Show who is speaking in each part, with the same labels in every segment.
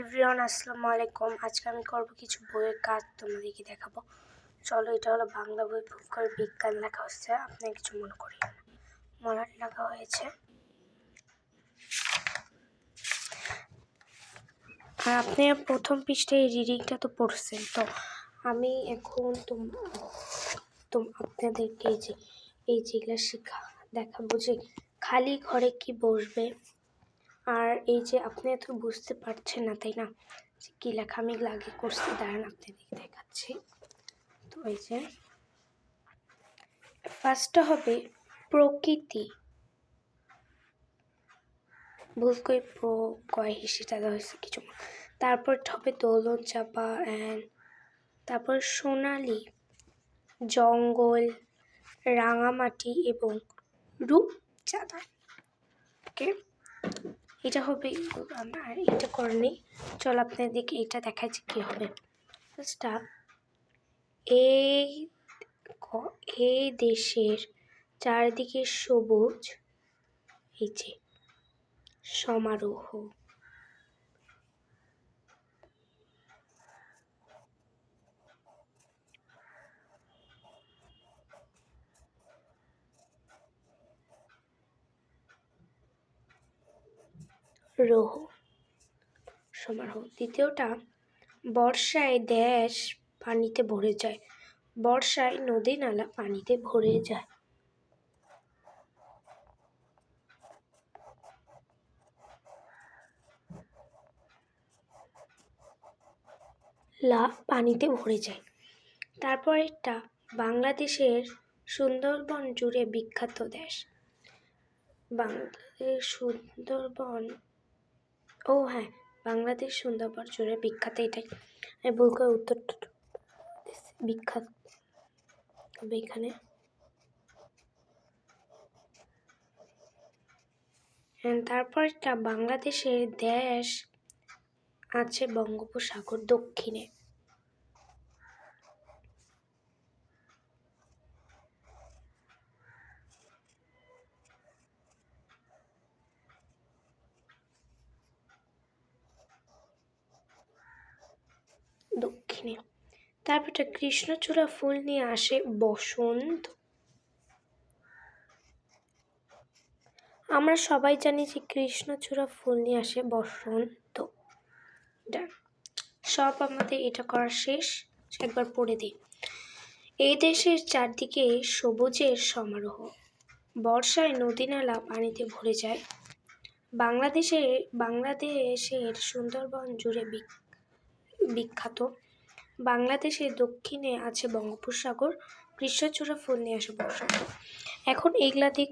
Speaker 1: Everyone আসসালামু আলাইকুম। আজকে আমি করব কিছু বইয়ের কাজ তোমাদেরকে দেখাবো। চলো, এটা হলো বাংলা বই, ভুল করে বিজ্ঞান লেখা হচ্ছে, আপনি কিছু মনে করিয়েন না, মরাট লেখা হয়েছে। আর আপনি প্রথম পৃষ্ঠায় রিডিংটা তো পড়ছেন, তো আমি এখন আপনাদেরকে যেগুলো দেখাবো যে খালি ঘরে কি বসবে। আর এই যে আপনি এত বুঝতে পারছেন না, তাই না, যে কী লেখা আমি আগে করছি, দাঁড়ান আপনাদেরকে দেখাচ্ছি। তো এই যে ফার্স্টটা হবে প্রকৃতি, ভুল করে কয় হিসেবে দেওয়া হয়েছে কিছু। তারপর হবে দোলন চাপা, তারপর সোনালি, জঙ্গল, রাঙামাটি এবং রূপচাঁদা। ওকে, এটা হবে। আর এটা করেনি, চল আপনাদেরকে এটা দেখাচ্ছি কি হবে। ফার্স্টটা এই দেশের চারিদিকে সবুজ, এই যে সমারোহ, সমারোহ। দ্বিতীয়টা বর্ষায় দেশ পানিতে ভরে যায়, বর্ষায় নদী নালা পানিতে ভরে যায়। পানিতে ভরে যায়। তারপর একটা বাংলাদেশের সুন্দরবন জুড়ে বিখ্যাত দেশ, বাংলাদেশ সুন্দরবন, বাংলাদেশ সুন্দরবন জুড়ে বিখ্যাত। এটাই আমি ভুল করে উত্তরটা বিখ্যাত হবে এখানে। তারপর একটা বাংলাদেশের দেশ আছে বঙ্গোপসাগর দক্ষিণে। তারপর একটা কৃষ্ণচূড়া ফুল নিয়ে আসে বসন্ত। আমরা সবাই জানি যে কৃষ্ণচূড়া ফুল নিয়ে আসে বসন্ত। সব আমাদের এটা করা শেষ, একবার পড়ে দিই। এই দেশের চারদিকে সবুজের সমারোহ, বর্ষায় নদী নালা পানিতে ভরে যায়, বাংলাদেশের সুন্দরবন জুড়ে বিখ্যাত, বাংলাদেশের দক্ষিণে আছে বঙ্গোপসাগর, কৃষ্ণচূড়া ফুল নিয়ে আসে বসন্ত। এখন এগুলা দিয়ে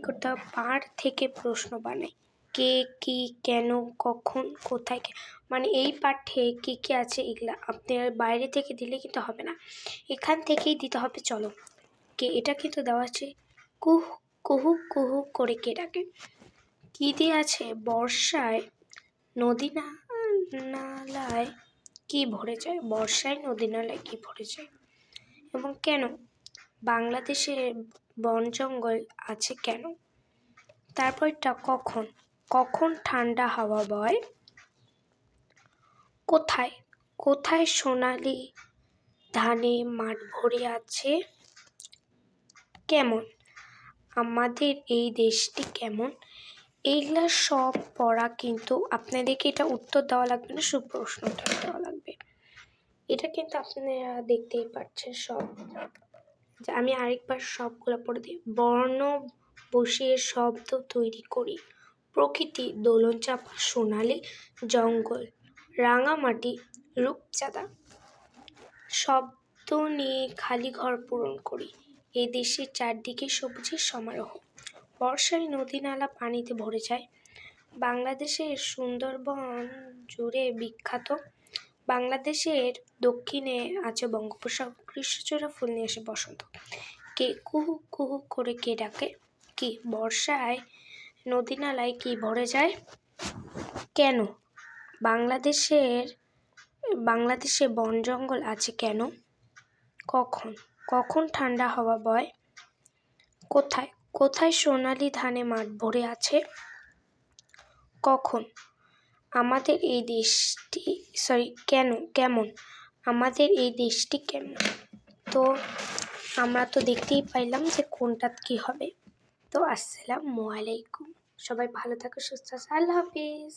Speaker 1: পার থেকে প্রশ্ন বানাই, কে, কি, কেন, কখন, কোথায়, মানে এই পাঠে কি কি আছে এগুলা আপনার বাইরে থেকে দিলে কিন্তু হবে না, এখান থেকেই দিতে হবে। চলো, কে, এটা কিন্তু দেওয়া আছে কুহু কুহু কুহু করে কে ডাকে। কি দিয়ে আছে, বর্ষায় নদী নালায় কি ভরে যায়, বর্ষায় নদী নালায় কি ভরে যায়, এবং কেন, বাংলাদেশের বন জঙ্গল আছে কেন। তারপরটা কখন, কখন ঠান্ডা হাওয়া বয়, কোথায়, কোথায় সোনালি ধানে মাঠ ভরে আছে, কেমন, আমাদের এই দেশটি কেমন। এইগুলা সব পড়া, কিন্তু আপনাদেরকে এটা উত্তর দেওয়া লাগবে না, শুধু প্রশ্নটা দেওয়া লাগবে। এটা কিন্তু আপনারা দেখতেই পাচ্ছেন সব। আমি আরেকবার সবগুলো পড়ে দিই। বর্ণ বসিয়ে শব্দ তৈরি করি, প্রকৃতি, দোলন চাপা, সোনালি, জঙ্গল, রাঙামাটি, রূপচাঁদা, শব্দ নিয়ে খালি ঘর পূরণ করি, এই দেশের চারদিকে সবুজের সমারোহ, বর্ষায় নদী নালা পানিতে ভরে যায়, বাংলাদেশের সুন্দরবন জুড়ে বিখ্যাত, বাংলাদেশের দক্ষিণে আছে বঙ্গোপসাগর, কৃষ্ণচূড়া ফুল নিয়ে আসে বসন্ত। কে, কুহু কুহু করে কে ডাকে, কি, বর্ষায় নদী নালায় কি ভরে যায়, কেন, বাংলাদেশে বন জঙ্গল আছে কেন, কখন, কখন ঠান্ডা হাওয়া বয়, কোথায়, কোথায় সোনালি ধানে মাঠ ভরে আছে, কখন, আমাদের এই দেশটি কেমন আমাদের এই দেশটি কেমন। তো আমরা তো দেখতেই পাইলাম যে কোনটা কি হবে। তো আসসালামু আলাইকুম, সবাই ভালো থাকো, সুস্থ থাকো, আল্লাহ হাফিজ।